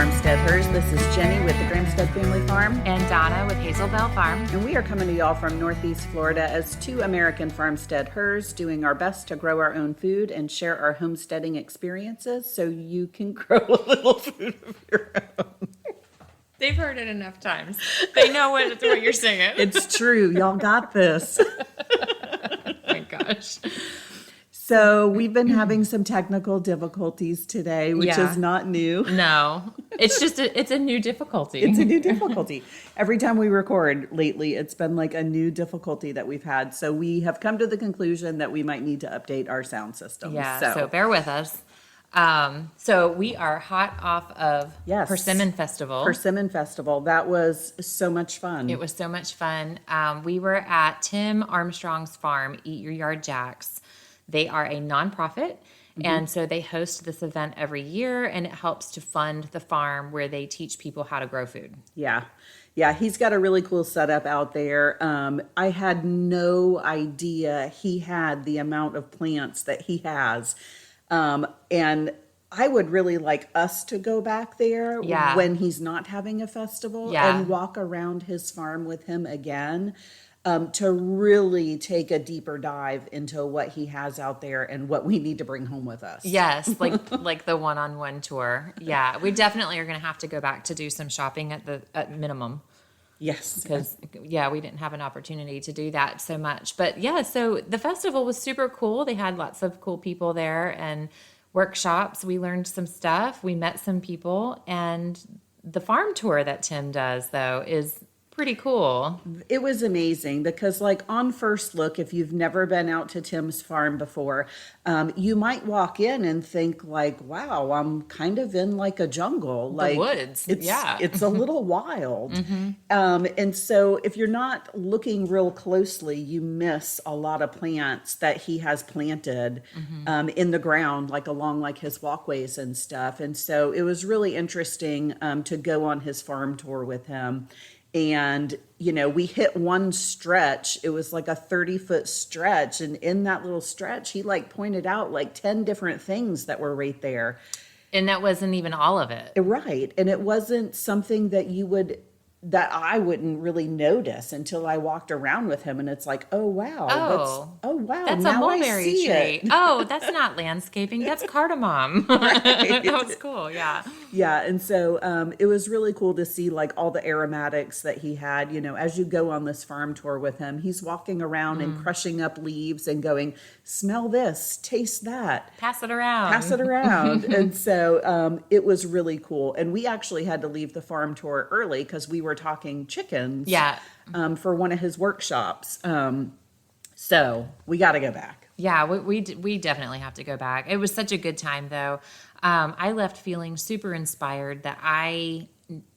Farmstead Hers. This is Jenny with the Gramstead Family Farm. And Donna with Hazel Bell Farm. And we are coming to y'all from Northeast Florida as two American farmstead hers, doing our best to grow our own food and share our homesteading experiences so you can grow a little food of your own. They've heard it enough times. They know what you're singing. It's true. Y'all got this. Oh my gosh. So we've been having some technical difficulties today, which is not new. No, it's just it's a new difficulty. It's a new difficulty. Every time we record lately, it's been like a new difficulty that we've had. So we have come to the conclusion that we might need to update our sound system. Yeah, so bear with us. So we are hot off of Persimmon Festival. Persimmon Festival. That was so much fun. It was so much fun. We were at Tim Armstrong's farm, Eat Your Yard Jacks. They are a nonprofit, and so they host this event every year, and it helps to fund the farm where they teach people how to grow food. Yeah. Yeah, he's got a really cool setup out there. I had no idea he had the amount of plants that he has. And I would really like us to go back there when he's not having a festival and walk around his farm with him again. To really take a deeper dive into what he has out there and what we need to bring home with us. Yes, like the one-on-one tour. Yeah, we definitely are going to have to go back to do some shopping at minimum. Yes. Because, we didn't have an opportunity to do that so much. But, so the festival was super cool. They had lots of cool people there and workshops. We learned some stuff. We met some people. And the farm tour that Tim does, though, is pretty cool. It was amazing because, like, on first look, if you've never been out to Tim's farm before, you might walk in and think like, wow, I'm kind of in like a jungle, like the woods. It's a little wild. And so if you're not looking real closely, you miss a lot of plants that he has planted in the ground, like along like his walkways and stuff. And so it was really interesting to go on his farm tour with him. And, we hit one stretch. It was like a 30-foot stretch. And in that little stretch, he like pointed out like 10 different things that were right there. And that wasn't even all of it. Right. And it wasn't something that that I wouldn't really notice until I walked around with him. And it's like, oh, wow. That's a mulberry tree. Oh, that's not landscaping. That's cardamom. Right. That was cool. Yeah. Yeah. And so it was really cool to see like all the aromatics that he had. As you go on this farm tour with him, he's walking around and crushing up leaves and going, smell this, taste that. Pass it around. And so it was really cool. And we actually had to leave the farm tour early because we were talking chickens for one of his workshops. So we got to go back. Yeah, we definitely have to go back. It was such a good time, though. I left feeling super inspired that I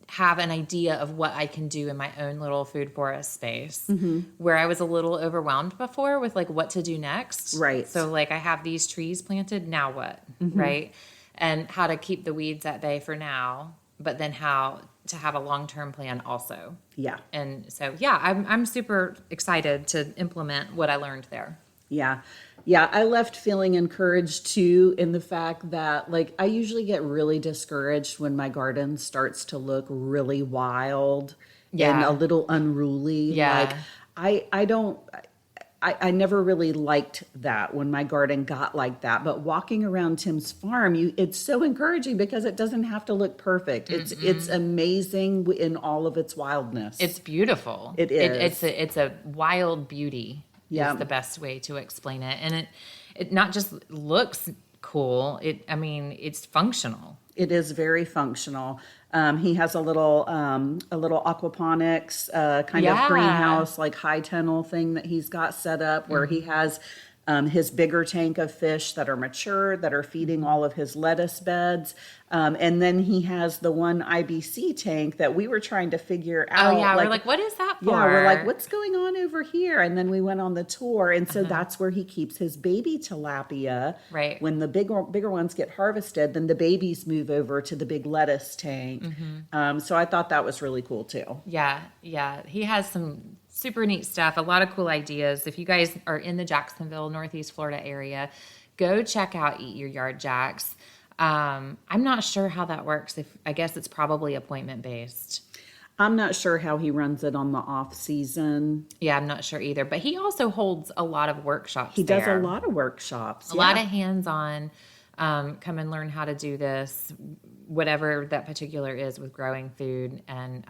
have an idea of what I can do in my own little food forest space, where I was a little overwhelmed before with like what to do next. Right. So like I have these trees planted, now what? Right. And how to keep the weeds at bay for now, but then how to have a long-term plan also. Yeah. And so, I'm super excited to implement what I learned there. Yeah. Yeah. I left feeling encouraged too in the fact that like I usually get really discouraged when my garden starts to look really wild and a little unruly. Yeah. Like I never really liked that when my garden got like that. But walking around Tim's farm, it's so encouraging because it doesn't have to look perfect. It's amazing in all of its wildness. It's beautiful. It is. It's a wild beauty. Yeah, is the best way to explain it. And it not just looks cool. It's functional. It is very functional. He has a little aquaponics kind of greenhouse, like high tunnel thing that he's got set up where he has his bigger tank of fish that are mature, that are feeding all of his lettuce beds. And then he has the one IBC tank that we were trying to figure out. Oh, yeah. We're like, what is that for? Yeah, we're like, what's going on over here? And then we went on the tour. And so that's where he keeps his baby tilapia. Right. When the bigger ones get harvested, then the babies move over to the big lettuce tank. So I thought that was really cool, too. Yeah. Yeah. He has some super neat stuff, a lot of cool ideas. If you guys are in the Jacksonville, Northeast Florida area, go check out Eat Your Yard Jacks. I'm not sure how that works. I guess it's probably appointment based. I'm not sure how he runs it on the off season. Yeah, I'm not sure either. But he also holds a lot of workshops He does a there. lot of workshops. A lot of hands-on, come and learn how to do this, whatever that particular is with growing food. And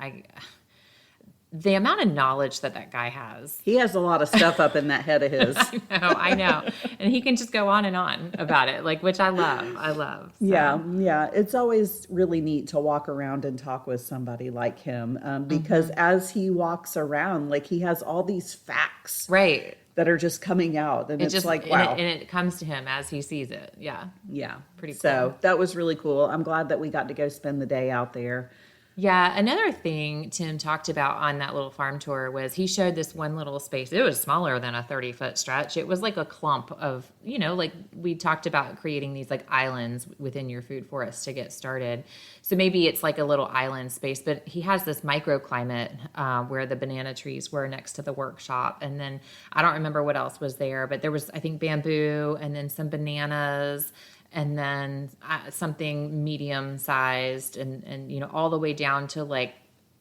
the amount of knowledge that guy has. He has a lot of stuff up in that head of his. I know. And he can just go on and on about it, like, which I love. So. Yeah. It's always really neat to walk around and talk with somebody like him, because as he walks around, like, he has all these facts. Right. That are just coming out. And it's just like, wow. And it comes to him as he sees it. Yeah. Yeah. Pretty cool. So that was really cool. I'm glad that we got to go spend the day out there. Yeah, another thing Tim talked about on that little farm tour was he showed this one little space. It was smaller than a 30-foot stretch. It was like a clump of, like we talked about creating these like islands within your food forest to get started. So maybe it's like a little island space, but he has this microclimate where the banana trees were next to the workshop. And then I don't remember what else was there, but there was, I think, bamboo and then some bananas and then something medium sized and all the way down to like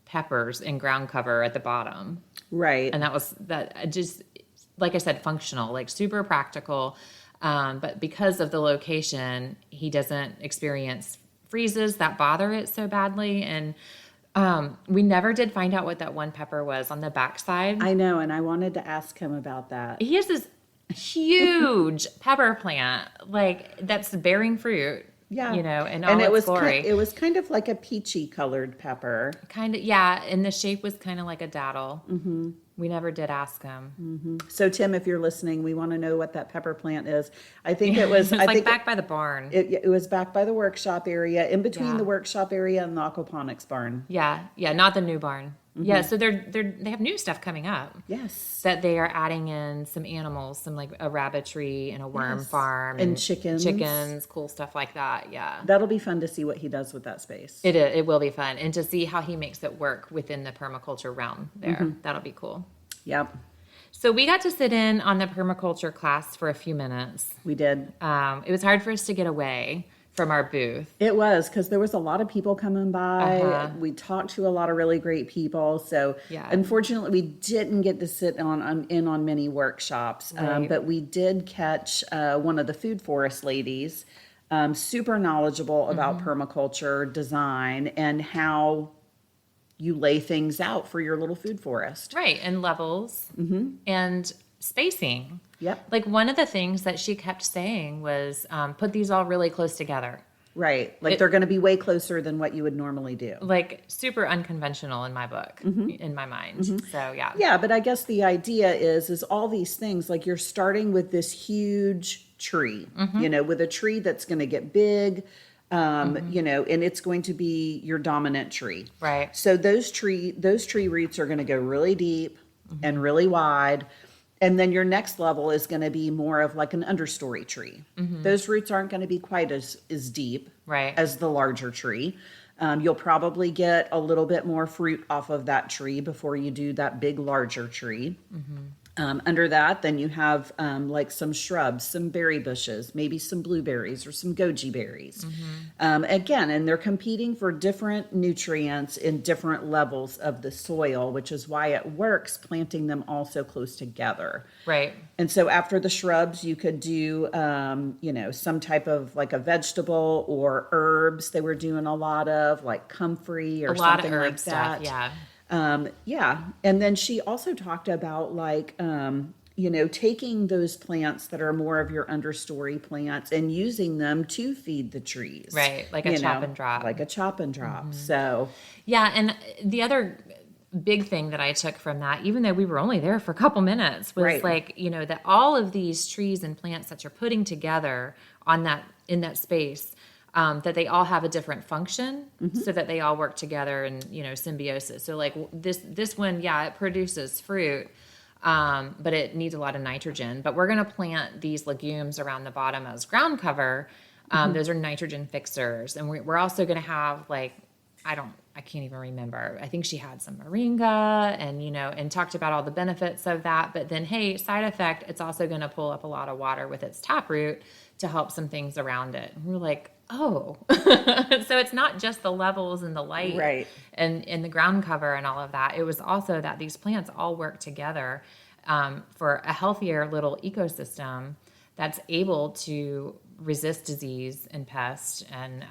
peppers and ground cover at the bottom. Right. And that just, like I said, functional, like super practical. But because of the location, he doesn't experience freezes that bother it so badly. And we never did find out what that one pepper was on the backside. I know. And I wanted to ask him about that. He has this huge pepper plant, like that's bearing fruit. Yeah. And all its glory. It was kind of like a peachy colored pepper. Kind of, yeah. And the shape was kind of like a daddle. Mm-hmm. We never did ask him. Mm-hmm. So Tim, if you're listening, we want to know what that pepper plant is. I think it was, back by the barn. It was back by the workshop area, in between the workshop area and the aquaponics barn. Yeah. Not the new barn. Mm-hmm. Yeah, so they have new stuff coming up. Yes. That they are adding in some animals, some like a rabbitry and a worm farm. And chickens. Chickens, cool stuff like that, yeah. That'll be fun to see what he does with that space. It will be fun. And to see how he makes it work within the permaculture realm there. Mm-hmm. That'll be cool. Yep. So we got to sit in on the permaculture class for a few minutes. We did. It was hard for us to get away from our booth. It was, because there was a lot of people coming by. Uh-huh. We talked to a lot of really great people. So unfortunately, we didn't get to sit in on many workshops. Right. But we did catch one of the food forest ladies, super knowledgeable about permaculture design and how you lay things out for your little food forest. Right, and levels and spacing. Yep. Like one of the things that she kept saying was put these all really close together. Right. Like they're going to be way closer than what you would normally do. Like super unconventional in my book, in my mind. So, yeah. Yeah, but I guess the idea is all these things, like you're starting with this huge tree, with a tree that's going to get big, and it's going to be your dominant tree. Right. So those tree roots are going to go really deep and really wide. And then your next level is going to be more of like an understory tree. Those roots aren't going to be quite as deep as the larger tree. You'll probably get a little bit more fruit off of that tree before you do that big, larger tree. Under that, then you have like some shrubs, some berry bushes, maybe some blueberries or some goji berries. Again, and they're competing for different nutrients in different levels of the soil, which is why it works planting them all so close together. Right. And so after the shrubs, you could do, some type of like a vegetable or herbs. They were doing a lot of like comfrey or something like that. Stuff, yeah. And then she also talked about like, taking those plants that are more of your understory plants and using them to feed the trees. Right. Like a chop and drop. Like a chop and drop. So. Yeah. And the other big thing that I took from that, even though we were only there for a couple minutes, was like, that all of these trees and plants that you're putting together in that space, that they all have a different function so that they all work together in, symbiosis. So like this one, it produces fruit, but it needs a lot of nitrogen. But we're going to plant these legumes around the bottom as ground cover. Those are nitrogen fixers. And we're also going to have like, I can't even remember. I think she had some moringa and talked about all the benefits of that. But then, hey, side effect, it's also going to pull up a lot of water with its taproot to help some things around it. And we're like, oh, so it's not just the levels and the light Right. and the ground cover and all of that. It was also that these plants all work together for a healthier little ecosystem that's able to resist disease and pest and,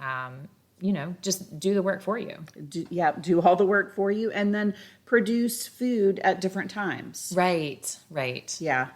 just do the work for you. Do all the work for you and then produce food at different times. Right. Yeah.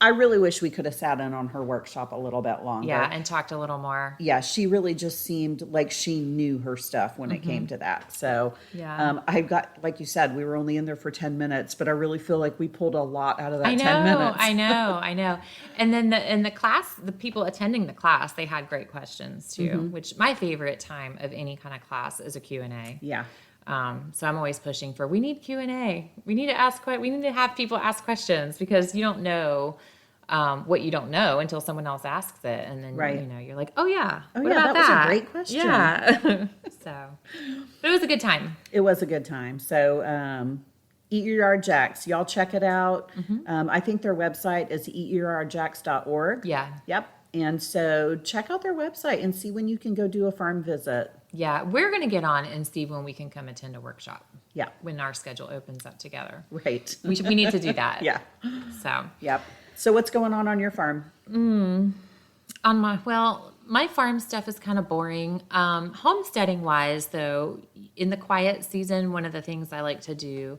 I really wish we could have sat in on her workshop a little bit longer. Yeah, and talked a little more. Yeah, she really just seemed like she knew her stuff when it came to that. So, Yeah. I got, like you said, we were only in there for 10 minutes, but I really feel like we pulled a lot out of that 10 minutes. I know. And then in the class, the people attending the class, they had great questions too, which my favorite time of any kind of class is a Q&A. Yeah. So I'm always pushing for, we need Q&A. We need to have people ask questions because you don't know what you don't know until someone else asks it. And then, Right. You're like, oh yeah, what yeah, about that was a great question. Yeah. But it was a good time. It was a good time. So, Eat Your Yard Jacks. Y'all check it out. I think their website is eatyouryardjacks.org. Yeah. Yep. And so check out their website and see when you can go do a farm visit. Yeah. We're going to get on and see when we can come attend a workshop. Yeah. When our schedule opens up together. Right. We need to do that. Yeah. So. Yep. So what's going on your farm? My farm stuff is kind of boring. Homesteading wise, though, in the quiet season, one of the things I like to do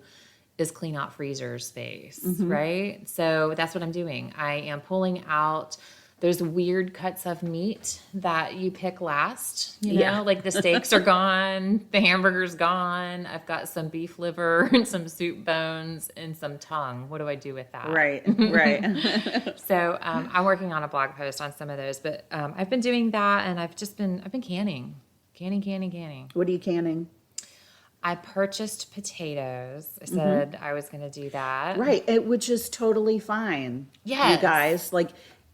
is clean out freezer space, right? So that's what I'm doing. I am pulling out those weird cuts of meat that you pick last, like the steaks are gone, the hamburger's gone. I've got some beef liver and some soup bones and some tongue. What do I do with that? Right. So I'm working on a blog post on some of those, but I've been doing that, and I've been canning. What are you canning? I purchased potatoes. I said I was going to do that. Right. Which is totally fine. Yes. You guys,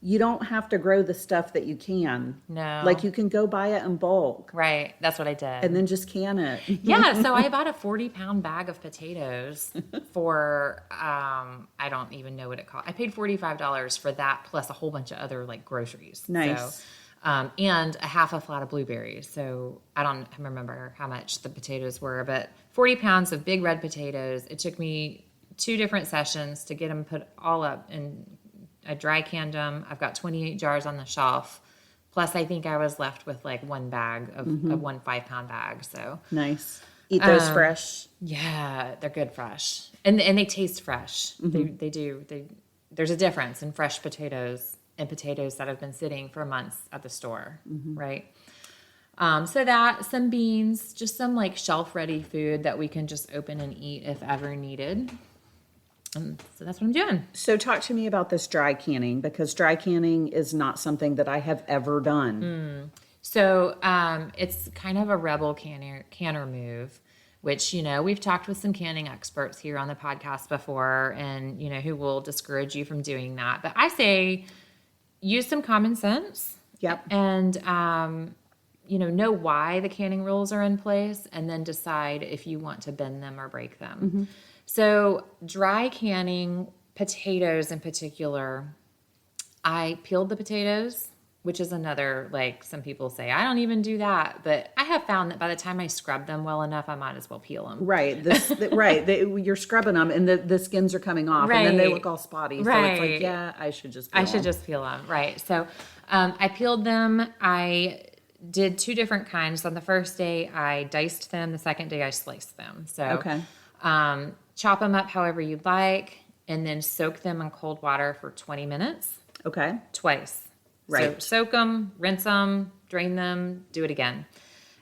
you don't have to grow the stuff that you can. No. You can go buy it in bulk. Right. That's what I did. And then just can it. Yeah. So I bought a 40-pound bag of potatoes for, I don't even know what it cost. I paid $45 for that plus a whole bunch of other groceries. Nice. So, and a half a flat of blueberries. So I don't remember how much the potatoes were, but 40 pounds of big red potatoes. It took me 2 different sessions to get them put all up, and I dry canned them. I've got 28 jars on the shelf. Plus, I think I was left with one bag of 1 5-pound bag. So nice. Eat those fresh. Yeah, they're good fresh, and they taste fresh. They do. There's a difference in fresh potatoes and potatoes that have been sitting for months at the store, right? So that, some beans, just some shelf-ready food that we can just open and eat if ever needed. And so that's what I'm doing. So talk to me about this dry canning, because dry canning is not something that I have ever done. So it's kind of a rebel canner move, which, we've talked with some canning experts here on the podcast before, and, who will discourage you from doing that. But I say use some common sense. Yep. And, know why the canning rules are in place, and then decide if you want to bend them or break them. So dry canning potatoes in particular, I peeled the potatoes, which is another, some people say, I don't even do that. But I have found that by the time I scrub them well enough, I might as well peel them. Right. You're scrubbing them and the skins are coming off, and then they look all spotty. So it's I should just peel them. Right. So I peeled them. I did 2 different kinds. On the first day, I diced them. The second day, I sliced them. So Okay. Chop them up however you'd like, and then soak them in cold water for 20 minutes. Okay. Twice. Right. So soak them, rinse them, drain them, do it again.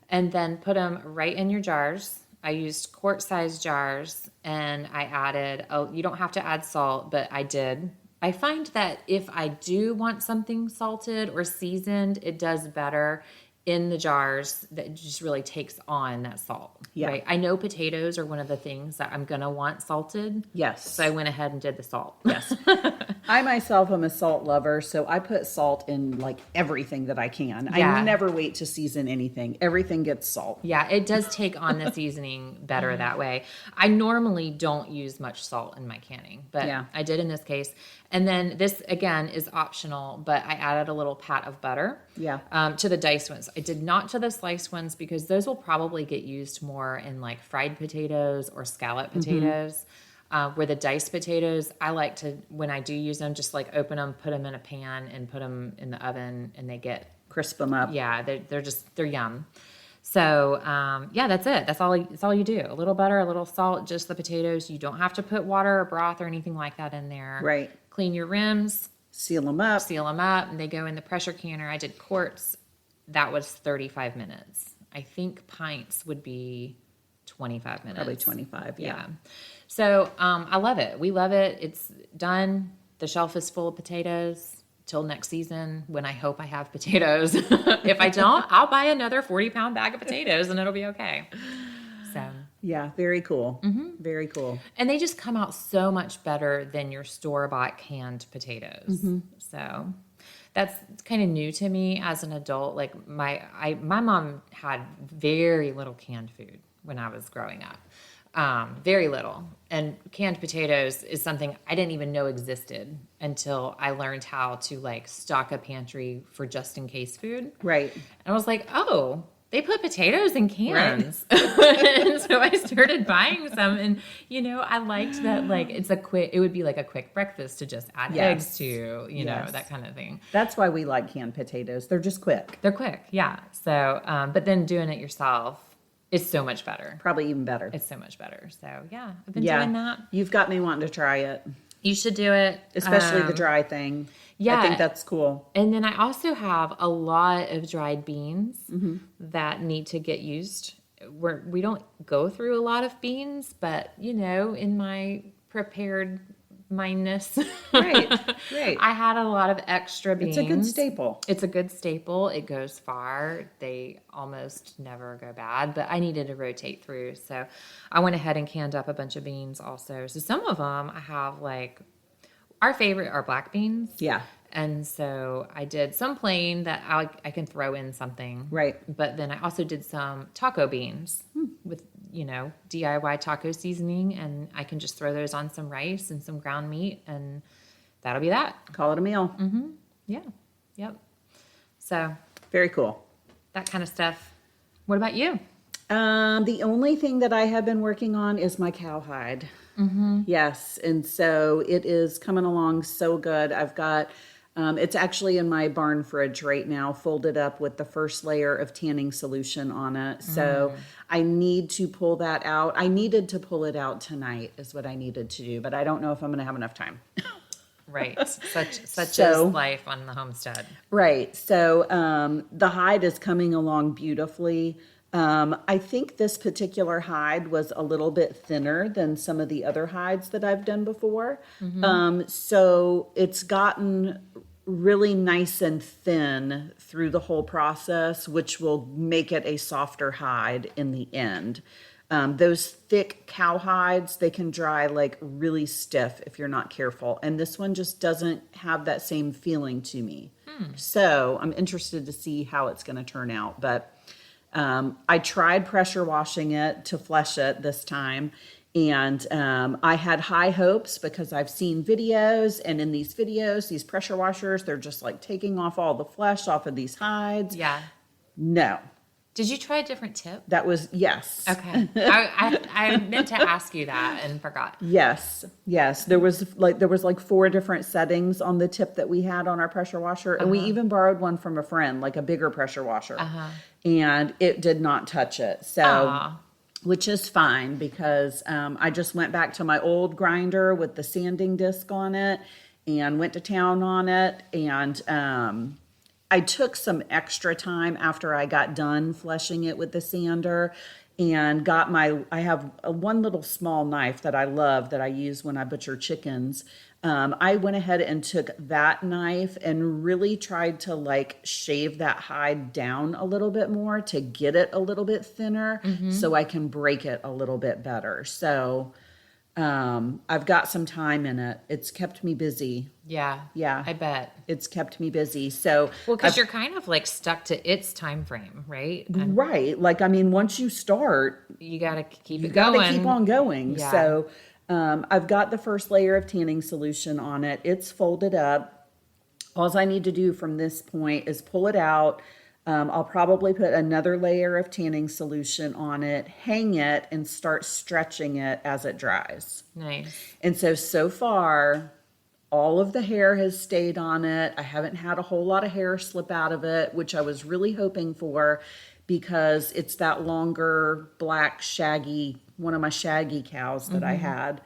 And then put them right in your jars. I used quart-sized jars, and I added, you don't have to add salt, but I did. I find that if I do want something salted or seasoned, it does better in the jars. That just really takes on that salt. Yeah. Right? I know potatoes are one of the things that I'm going to want salted. Yes. So I went ahead and did the salt. Yes. I myself am a salt lover, so I put salt in like everything that I can. Yeah. I never wait to season anything. Everything gets salt. Yeah, it does take on the seasoning better that way. I normally don't use much salt in my canning, but Yeah. I did in this case. And then this, again, is optional, but I added a little pat of butter Yeah. to the diced ones. I did not to the sliced ones because those will probably get used more in like fried potatoes or scallop potatoes. Where the diced potatoes, I like to, when I do use them, just like open them, put them in a pan and put them in the oven and they get, Crisp them up. yeah, they're yum. So, yeah, that's it. That's all you do. A little butter, a little salt, just the potatoes. You don't have to put water or broth or anything like that in there. Right. Clean your rims, Seal them up. seal them up, and they go in the pressure canner. I did quarts. That was 35 minutes. I think pints would be 25 minutes. Probably 25. Yeah. So, I love it. We love it. It's done. The shelf is full of potatoes. Till next season when I hope I have potatoes. If I don't, I'll buy another 40-pound bag of potatoes and it'll be okay. So, Yeah. Very cool. Very cool. and they just come out so much better than your store-bought canned potatoes. So that's kind of new to me as an adult. Like my mom had very little canned food when I was growing up. Very little. And canned potatoes is something I didn't even know existed until I learned how to like stock a pantry for just in case food. Right. And I was like, oh, they put potatoes in cans. And so I started buying some and I liked that like it would be like a quick breakfast to just add eggs to, Yes. that kind of thing. That's why we like canned potatoes. They're just quick. They're quick. Yeah. So, but then doing it yourself is so much better. Probably even better. It's so much better. So yeah, I've been doing that. You've got me wanting to try it, You should do it. especially the dry thing. yeah. I think that's cool. And then I also have a lot of dried beans that need to get used. We don't go through a lot of beans, but in my prepared mindness, Right. I had a lot of extra beans. It's a good staple. It's a good staple. It goes far. They almost never go bad, but I needed to rotate through. So I went ahead and canned up a bunch of beans also. So some of them I have like, our favorite are black beans. Yeah. And so I did some plain that I can throw in something. Right. But then I also did some taco beans with, DIY taco seasoning. And I can just throw those on some rice and some ground meat. And that'll be that. Call it a meal. Yeah. Yep. So Very cool. that kind of stuff. What about you? The only thing that I have been working on is my cowhide. Yes. And so it is coming along so good. I've got, it's actually in my barn fridge right now, folded up with the first layer of tanning solution on it. So I need to pull that out. I needed to pull it out tonight is what I needed to do, but I don't know if I'm going to have enough time. Right. Such So- is life on the homestead. Right. So the hide is coming along beautifully. I think this particular hide was a little bit thinner than some of the other hides that I've done before. So it's gotten really nice and thin through the whole process, which will make it a softer hide in the end. Those thick cow hides, they can dry like really stiff if you're not careful. And this one just doesn't have that same feeling to me. So I'm interested to see how it's going to turn out. But I tried pressure washing it to flesh it this time. And I had high hopes because I've seen videos, and in these videos, these pressure washers, they're just like taking off all the flesh off of these hides. Yeah. No, Did you try a different tip? that was, yes. Okay. I meant to ask you that and forgot. Yes. There was like 4 different settings on the tip that we had on our pressure washer. And we even borrowed one from a friend, like a bigger pressure washer. And it did not touch it. So, Aw. which is fine because I just went back to my old grinder with the sanding disc on it and went to town on it. And I took some extra time after I got done fleshing it with the sander and got I have one little small knife that I love that I use when I butcher chickens. I went ahead and took that knife and really tried to like shave that hide down a little bit more to get it a little bit thinner so I can break it a little bit better. So I've got some time in it. It's kept me busy. Yeah. Yeah. I bet. It's kept me busy. So, Well, because you're kind of like stuck to its time frame, right? And right. Like, I mean, once you start, you got to keep you it got to going. keep on going. Yeah. So, I've got the first layer of tanning solution on it. It's folded up. All I need to do from this point is pull it out. I'll probably put another layer of tanning solution on it, hang it, and start stretching it as it dries. Nice. And so far, all of the hair has stayed on it. I haven't had a whole lot of hair slip out of it, which I was really hoping for because it's that longer, black, shaggy, one of my shaggy cows that I had.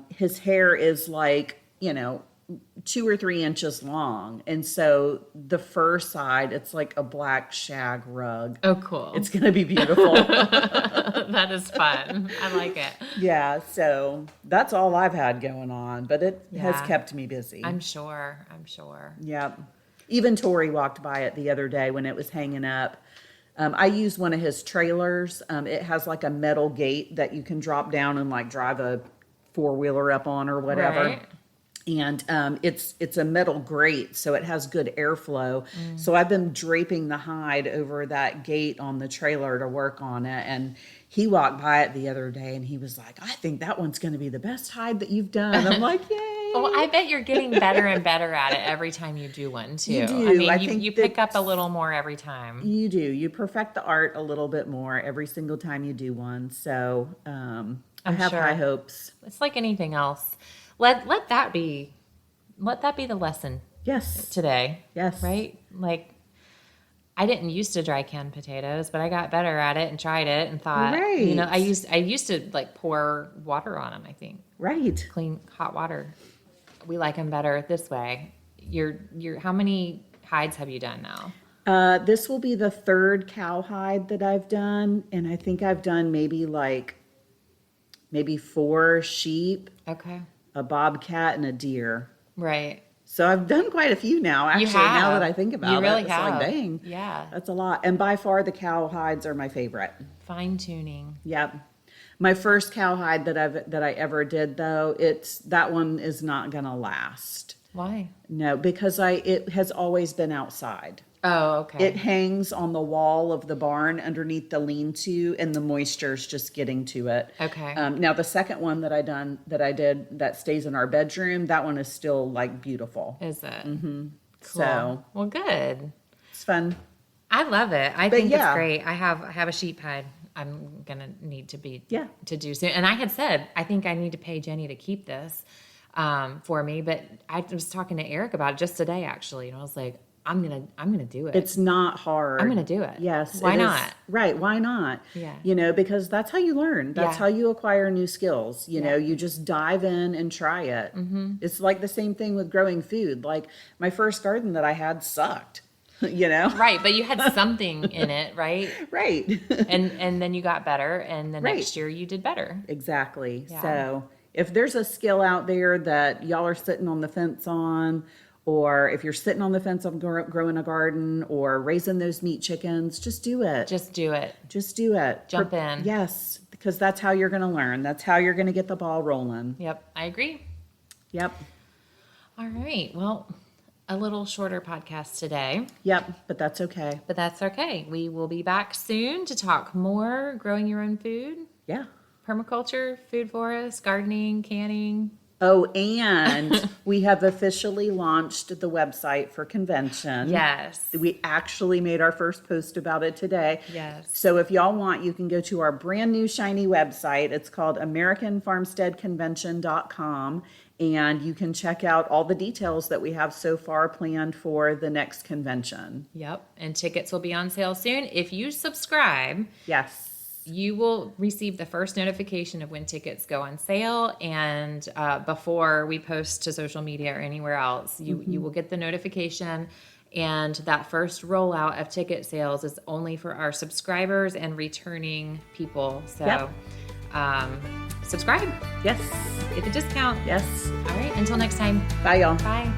His hair is like, 2 or 3 inches long. And so the fur side, it's like a black shag rug. Oh, cool. It's going to be beautiful. That is fun. I like it. Yeah, so that's all I've had going on, but it has Yeah. kept me busy. I'm sure. Yep. Even Tori walked by it the other day when it was hanging up. I used one of his trailers. It has like a metal gate that you can drop down and like drive a 4-wheeler up on or whatever. Right. And it's a metal grate, so it has good airflow. So I've been draping the hide over that gate on the trailer to work on it. And he walked by it the other day and he was like, I think that one's going to be the best hide that you've done. I'm like, yay. Well, I bet you're getting better and better at it every time you do one too. You do. I mean, I you, think you pick up a little more every time. You do. You perfect the art a little bit more every single time you do one. So I have sure. high hopes. It's like anything else. Let that be the lesson Yes. today. Yes. Right? Like I didn't used to dry can potatoes, but I got better at it and tried it and thought, Right. I used to like pour water on them, I think. Right. Clean hot water. We like them better this way. How many hides have you done now? This will be the 3rd cowhide that I've done. And I think I've done maybe 4 sheep, Okay. a bobcat, and a deer. Right. So I've done quite a few now, actually, now that I think about it. You really It's have. like, dang. Yeah. That's a lot. And by far the cowhides are my favorite. Fine tuning. Yep. My first cowhide that I ever did though, that one is not gonna last. Why? No, because it has always been outside. Oh, okay. It hangs on the wall of the barn underneath the lean-to, and the moisture's just getting to it. Okay. Now the second one that I did that stays in our bedroom, that one is still like beautiful. Is it? Mm-hmm. Cool. So well, good. it's fun. I love it. I think yeah. it's great. I have a sheep hide. I'm gonna need Yeah. to do soon. And I had said I think I need to pay Jenny to keep this for me, but I was talking to Eric about it just today actually, and I was like, I'm gonna do it. It's not hard. I'm gonna do it. Yes. Why it is. not? Right. Why not? Yeah. Because that's how you learn. That's Yeah. how you acquire new skills. Yeah. You just dive in and try it. Mm-hmm. It's like the same thing with growing food. Like my first garden that I had sucked, Right, but you had something in it, right? Right. And then you got better, and the Right. next year you did better. Exactly. Yeah. So if there's a skill out there that y'all are sitting on the fence on, or if you're sitting on the fence of growing a garden or raising those meat chickens, just do it. Just do it. Just do it. Jump in. Yes, because that's how you're going to learn. That's how you're going to get the ball rolling. Yep, I agree. Yep. All right. Well, a little shorter podcast today, Yep. But that's okay. but that's okay. We will be back soon to talk more growing your own food, Yeah. permaculture, food forest, gardening, canning. Oh, and we have officially launched the website for convention. Yes. We actually made our first post about it today. Yes. So if y'all want, you can go to our brand new shiny website. It's called AmericanFarmsteadConvention.com, and you can check out all the details that we have so far planned for the next convention. Yep. And tickets will be on sale soon. If you subscribe, Yes. you will receive the first notification of when tickets go on sale, and before we post to social media or anywhere else, you will get the notification. And that first rollout of ticket sales is only for our subscribers and returning people. So Yep. Subscribe, Yes. get the discount. Yes. All right, until next time. Bye, y'all. Bye.